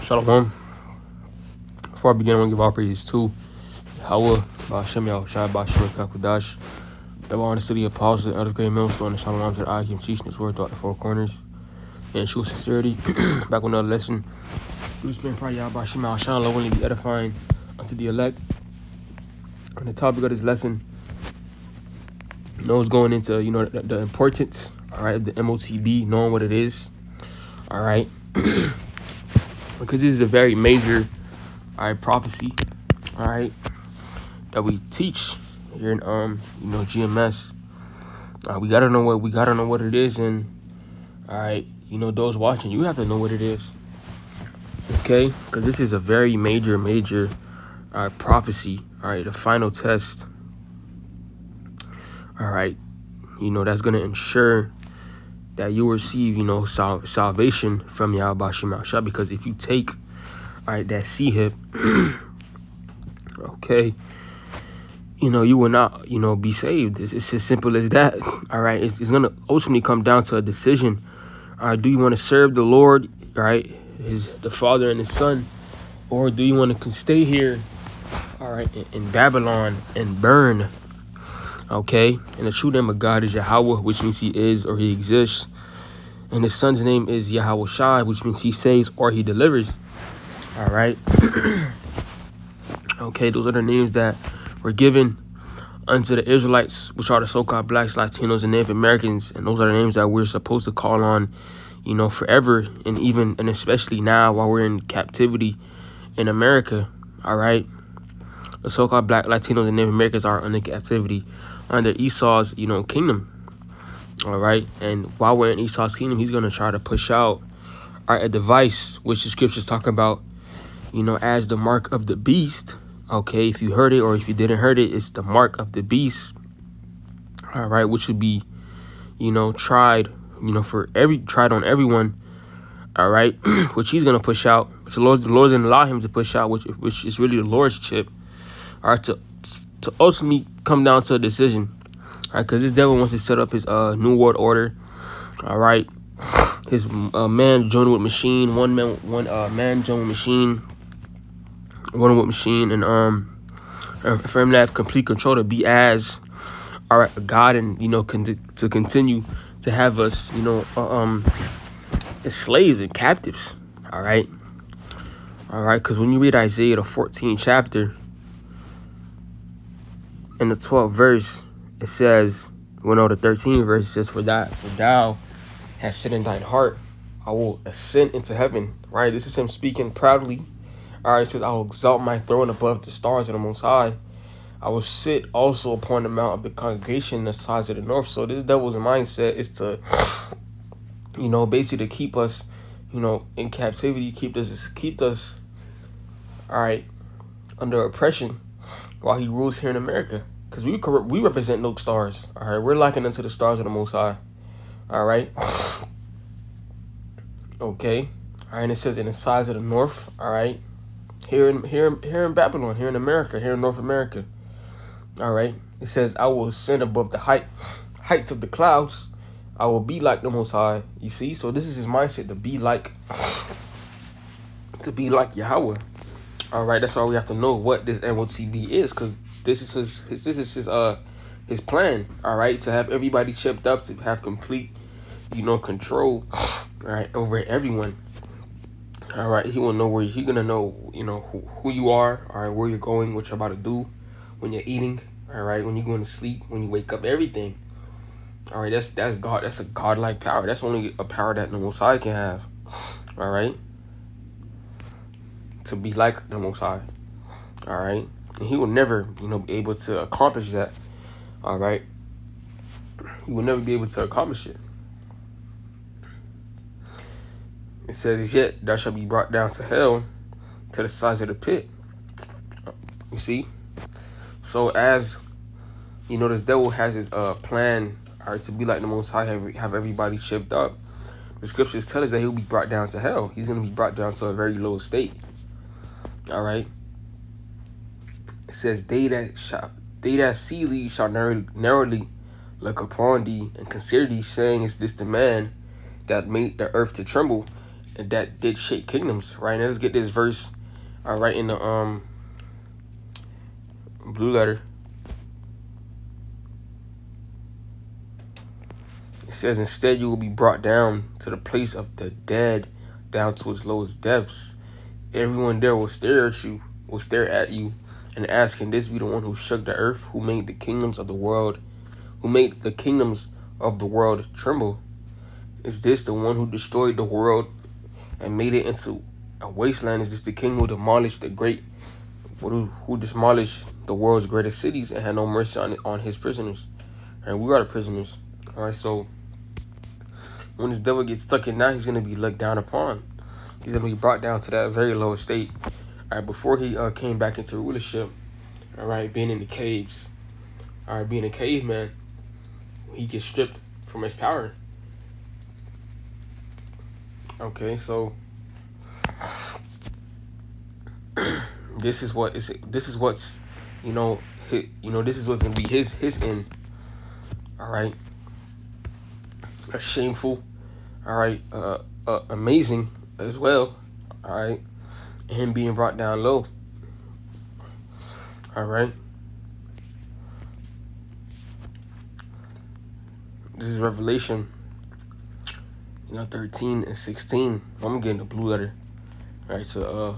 Shalom. Before I begin, I want to give all praises to Yahweh, Ba'ashem Yahushua, Ba'ashem Kakudash, the law and the city apostles, the elders, great millstone, and Shalom to the Akim, teaching his word throughout the four corners, and true sincerity. Back with another lesson. We just been proud of Yahweh, Ba'ashem Yahushua, Lord, will be edifying unto the elect. And the topic of this lesson, is going into, the importance, all right, of the MoTB, knowing what it is, all right, because this is a very major, all right, prophecy, all right, that we teach here in GMS. We gotta know what it is, and all right, those watching, you have to know what it is, okay? Because this is a very major prophecy, all right, the final test, all right, that's gonna ensure that you receive, salvation from Yahweh Shema. Because if you take, all right, that C-hip, okay, you will not, be saved. It's as simple as that. All right, it's gonna ultimately come down to a decision. All right, do you want to serve the Lord, all right, the Father and His Son, or do you want to stay here, all right, in Babylon and burn? Okay, and the true name of God is Yahweh, which means He is or He exists, and His Son's name is Yahweh Shai, which means He saves or He delivers. All right. Okay, those are the names that were given unto the Israelites, which are the so-called blacks, Latinos, and Native Americans, and those are the names that we're supposed to call on, forever, and especially now while we're in captivity in America. All right, the so-called black, Latinos, and Native Americans are under captivity under Esau's, kingdom. All right, and while we're in Esau's kingdom, he's gonna try to push out a device which the scriptures talk about, as the mark of the beast. Okay, if you heard it or if you didn't heard it, it's the mark of the beast. All right, which would be, tried, tried on everyone. All right, which he's gonna push out, which the Lord's gonna allow him to push out, which is really the Lord's chip. All right, to ultimately come down to a decision. All right, because this devil wants to set up his new world order. All right, his man joined with machine, one man joined with machine. One with machine, and for him to have complete control, to be as God, and to continue to have us as slaves and captives. All right, because when you read Isaiah the 14th chapter in the 12th verse, it says, the 13th verse says, for thou hast said in thine heart, I will ascend into heaven. Right, this is him speaking proudly. All right, it says, I will exalt my throne above the stars of the Most High. I will sit also upon the mount of the congregation in the sides of the north. So this devil's mindset is to, basically keep us, in captivity, keep us, all right, under oppression while he rules here in America. Because we represent no stars. All right, we're likened unto the stars of the Most High. All right. Okay. All right, and it says in the sides of the north. All right. Here in Babylon, here in America, here in North America. All right. It says, I will ascend above the heights of the clouds. I will be like the Most High. You see? So this is his mindset, to be like Yahweh. All right. That's all we have to know, what this MoTB is, because this is his plan. All right, to have everybody chipped up, to have complete, control, all right, over everyone. All right, he will know where he gonna know, who you are. All right, where you're going, what you're about to do, when you're eating. All right, when you're going to sleep, when you wake up, everything. All right, that's God. That's a godlike power. That's only a power that the Most High can have. All right, to be like the Most High. All right, and he will never, be able to accomplish that. All right, he will never be able to accomplish it. It says, yet thou shalt be brought down to hell, to the sides of the pit. You see? So as, this devil has his plan, all right, to be like the Most High, have everybody chipped up. The scriptures tell us that he'll be brought down to hell. He's going to be brought down to a very low state. All right? It says, they that see thee shall narrowly look upon thee, and consider thee, saying, is this the man that made the earth to tremble, that did shake kingdoms, right? Now let's get this verse, all right, in the blue letter. It says, instead you will be brought down to the place of the dead, down to its lowest depths. Everyone there will stare at you, and ask, can this be the one who shook the earth, who made the kingdoms of the world, tremble? Is this the one who destroyed the world and made it into a wasteland? Is this the king who demolished who demolished the world's greatest cities and had no mercy on his prisoners? And we are the prisoners. All right, so when this devil gets stuck in now, he's going to be looked down upon. He's going to be brought down to that very low state. All right, before he came back into rulership, all right, being in the caves, all right, being a caveman, he gets stripped from his power. Okay, so this is what's this is what's gonna be his end. All right, shameful. All right, amazing as well. All right, and him being brought down low. All right, this is Revelation 13 and 16. I'm getting the blue letter, right, to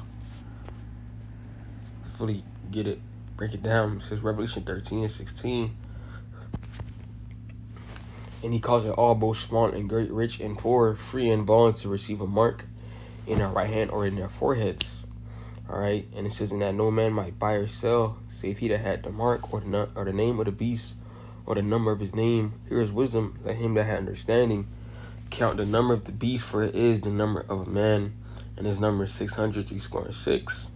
fully get it, break it down. It says Revelation 13 and 16. And he calls it all, both small and great, rich and poor, free and bond, to receive a mark in their right hand or in their foreheads. All right, and it says, and that no man might buy or sell, save he that had the mark or the name of the beast or the number of his name. Here is wisdom. Let him that had understanding count the number of the beast, for it is the number of a man, and his number is 666.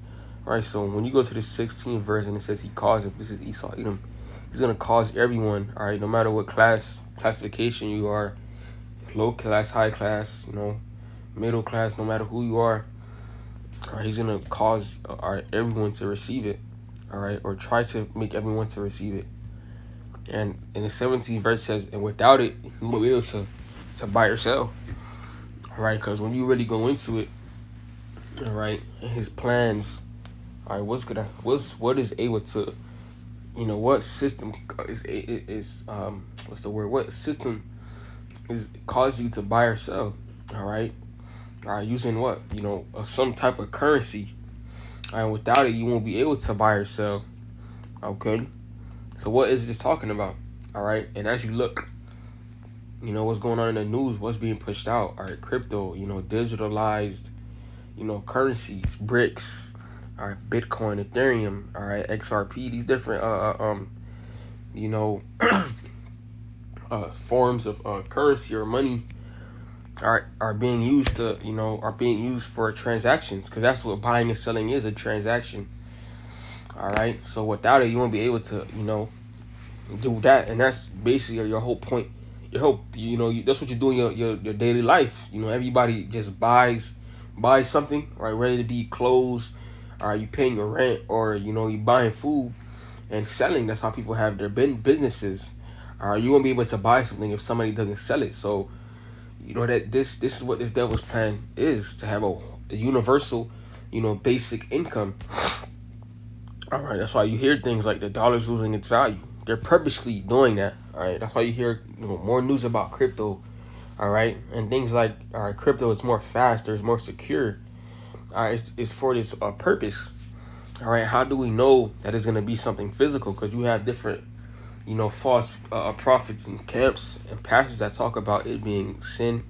All right, so when you go to the 16th verse and it says he caused, if this is Esau Edom, he's going to cause everyone, all right, no matter what classification you are, low class, high class, middle class, no matter who you are, all right, he's going to cause everyone to receive it, all right, or try to make everyone to receive it. And in the 17th verse says, and without it, you won't be able to buy or sell, all right, because when you really go into it, all right, and his plans, all right, what is able to, what system what system is cause you to buy or sell, all right, using what, some type of currency, all right, without it, you won't be able to buy or sell, okay, so what is this talking about, all right, and as you look, what's going on in the news, what's being pushed out, all right, crypto, digitalized, currencies, BRICS, all right, Bitcoin, Ethereum, all right, XRP, these different forms of currency or money are being used for transactions, because that's what buying and selling is, a transaction. All right, so without it, you won't be able to do that, and that's basically your whole point. Your hope, that's what you do in your daily life. Everybody just buys something, right? Ready to be clothes, you paying your rent, or you buying food and selling. That's how people have their businesses. You won't be able to buy something if somebody doesn't sell it. So that this is what this devil's plan is, to have a universal, basic income. All right, that's why you hear things like the dollar's losing its value. They're purposely doing that. All right, that's why you hear more news about crypto. All right, and things like crypto is more faster, it's more secure. All right, it's for this purpose. All right, how do we know that it's gonna be something physical? Because you have different, false prophets and camps and pastors that talk about it being sin,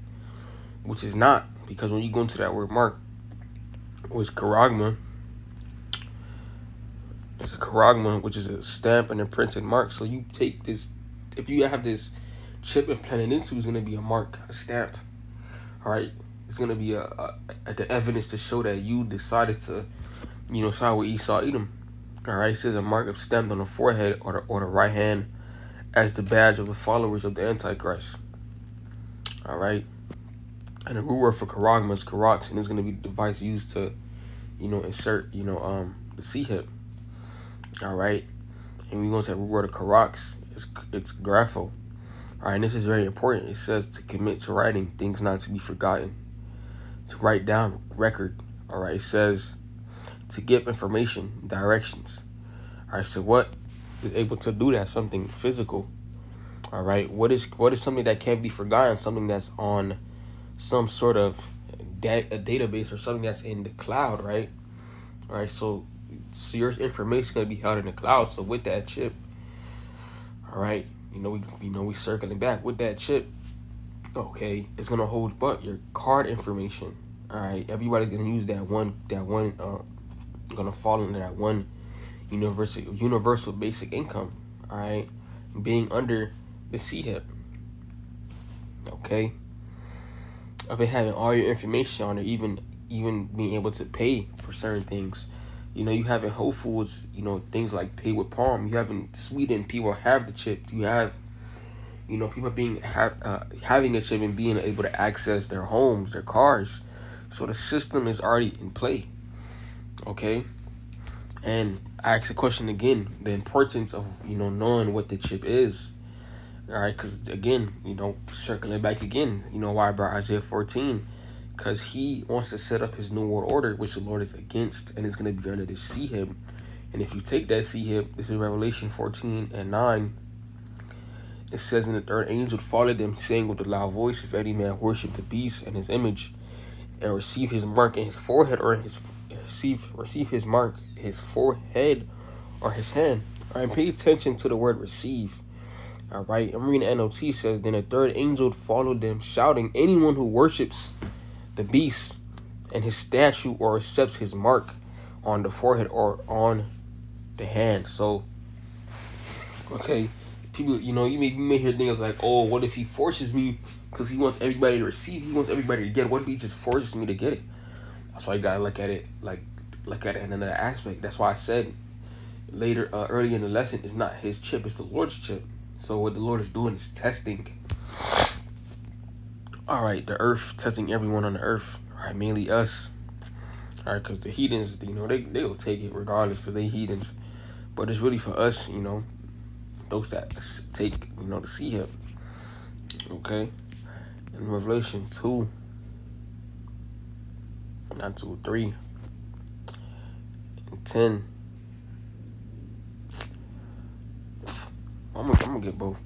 which is not. Because when you go into that word mark, which charagma. It's a charagma, which is a stamp and a printed mark. So you take this, if you have this chip implanted into, it's going to be a mark, a stamp. All right, it's going to be the evidence to show that you decided to, side with Esau Edom. All right, it says a mark of stamped on the forehead or the right hand as the badge of the followers of the Antichrist. All right, and the root word for charagma is charax, and it's going to be the device used to, insert, the C hip. All right, and we're going to say root word of charax. It's grapho. All right, and this is very important. It says to commit to writing things not to be forgotten, to write down record. All right, it says to give information, directions. All right, so what is able to do that? Something physical. All right, what is something that can't be forgotten? Something that's on some sort of a database or something that's in the cloud, right? All right, so your information is gonna be held in the cloud. So with that chip, all right, we circling back with that chip. Okay, it's gonna hold but your card information. All right, everybody's gonna use that one. Gonna fall into that one universal basic income. All right, being under the CHIP. Okay, of it having all your information on it, even being able to pay for certain things. You have in Whole Foods, things like pay with Palm. You have in Sweden, people have the chip. You have, people having a chip and being able to access their homes, their cars. So the system is already in play. Okay. And I ask the question again, the importance of, knowing what the chip is. All right. Because again, circling back again, why I brought Isaiah 14. Because he wants to set up his new world order, which the Lord is against, and it's going to be under this CHIP. And if you take that CHIP, this is Revelation 14:9. It says, and the third angel followed them, saying with a loud voice, if any man worship the beast and his image, and receive his mark in his forehead or receive his mark, his forehead or his hand. All right, pay attention to the word receive. All right, I'm reading the NLT. Says, then a third angel followed them, shouting, anyone who worships the beast and his statue or accepts his mark on the forehead or on the hand. So, okay, people, you may hear things like, oh, what if he forces me because he wants everybody to receive, he wants everybody to get it. What if he just forces me to get it? That's why you gotta look at it in another aspect. That's why I said early in the lesson, it's not his chip, it's the Lord's chip. So what the Lord is doing is testing. All right, the earth, testing everyone on the earth. All right, mainly us. All right, because the heathens, they'll take it regardless because they heathens. But it's really for us, those that take, the CHIP. Okay? In Revelation 2, not 2, 3, and 10. I'm gonna get both.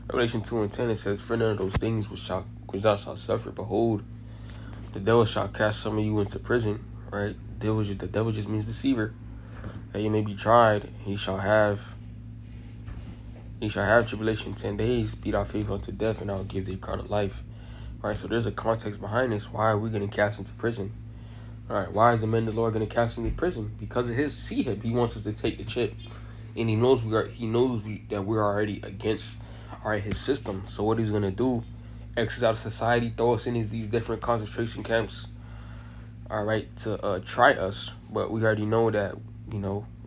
Revelation 2 and 10, it says, for none of those things which thou shalt suffer, behold, the devil shall cast some of you into prison. Right? The devil just means deceiver. That you may be tried. He shall have tribulation 10 days. Be thou faithful unto death, and I will give thee eternal life. All right, so there's a context behind this. Why are we going to cast into prison? All right, why is the man of the Lord going to cast into prison? Because of his CHIP. He wants us to take the chip, and he knows that we're already against his system. So what he's going to do, X us out of society, throw us in these different concentration camps, all right, to try us. But we already know that,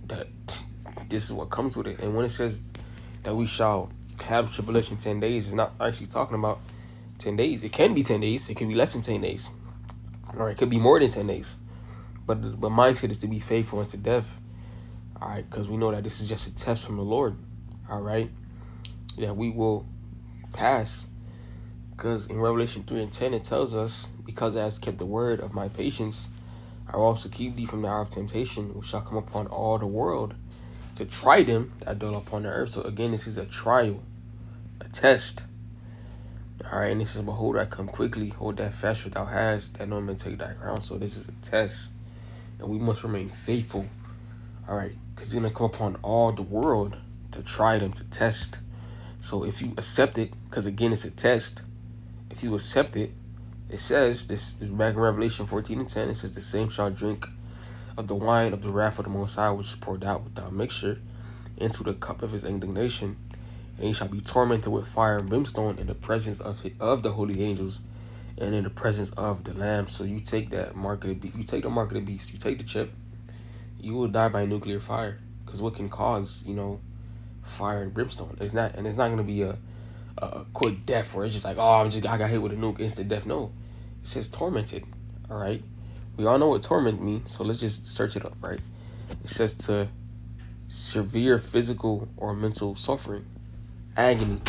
that this is what comes with it. And when it says that we shall have tribulation 10 days, it's not actually talking about 10 days. It can be 10 days. It can be less than 10 days. All right, it could be more than 10 days. But the mindset is to be faithful unto death. All right, because we know that this is just a test from the Lord. All right, that we will pass. Because in Revelation 3 and 10, it tells us, because thou hast kept the word of my patience, I will also keep thee from the hour of temptation, which shall come upon all the world, to try them that dwell upon the earth. So again, this is a trial, a test. All right, and this is, behold, I come quickly. Hold that fast which thou hast, that no man take thy crown. So this is a test, and we must remain faithful. All right, because it's going to come upon all the world to try them, to test. So if you accept it, because again, it's a test. If you accept it, it says, this is back in Revelation 14 and 10, it says, the same shall drink of the wine of the wrath of the Most High, which is poured out without mixture into the cup of his indignation. And he shall be tormented with fire and brimstone in the presence of the holy angels and in the presence of the Lamb. So you take that mark of the beast, you take the mark of the beast, you take the chip, you will die by nuclear fire. Because what can cause, fire and brimstone? It's not going to be a quick death where it's just like, oh, I got hit with a nuke, instant death. No, it says tormented. All right, we all know what torment means, so let's just search it up. Right, it says to severe physical or mental suffering, agony.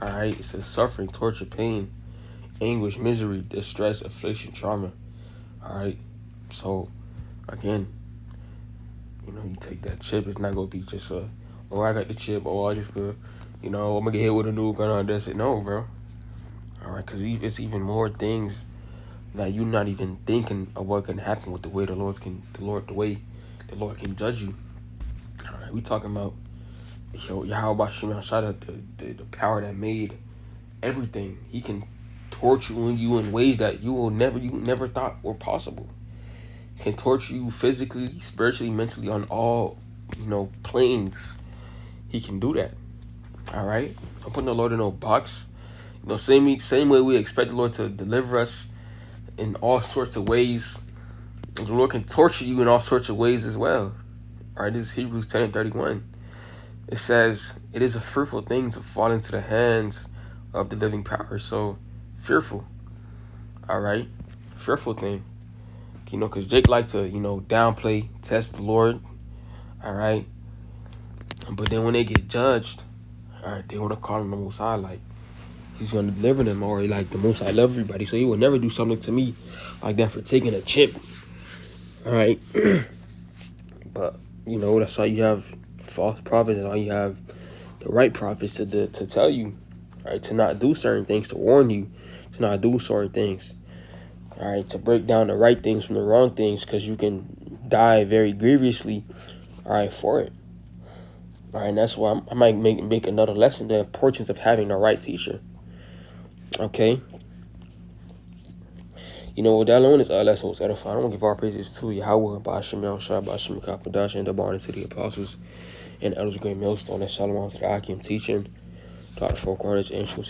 All right, it says suffering, torture, pain, anguish, misery, distress, affliction, trauma. All right, so again, you know, you take that chip. It's not gonna be just oh, I got the chip. Oh, I just I'm gonna get hit with a nuke and that's it. No, bro. All right, because it's even more things that you're not even thinking of what can happen with the way the way the Lord can judge you. All right, we talking about Yahweh Shem Shada, the power that made everything. He can torture you in ways that you never thought were possible. He can torture you physically, spiritually, mentally on all planes. He can do that. All right, I'm putting the Lord in no box. Same way we expect the Lord to deliver us in all sorts of ways. The Lord can torture you in all sorts of ways as well. All right, this is Hebrews 10:31. It says, it is a fearful thing to fall into the hands of the living power. So, fearful. All right? Fearful thing. Because Jake liked to, downplay, test the Lord. All right? But then when they get judged, all right, they want to call him the Most High, like, he's going to deliver them, or like the Most High love everybody. So he will never do something to me like that for taking a chip. All right? But, that's why you have false prophets, and all you have the right prophets to tell you, right, to not do certain things, to warn you to not do certain things, all right, to break down the right things from the wrong things, because you can die very grievously, all right, for it. All right, and that's why I might make another lesson, the importance of having the right teacher. Okay, with that alone is lesson was edifying. I want to give all praises to Yahweh, Ba'ashem Yahushua, Ba'ashem Kapadash, and the honor to the apostles and elders of great millstone, and shalom to the Akim teaching, to the four corners and truths.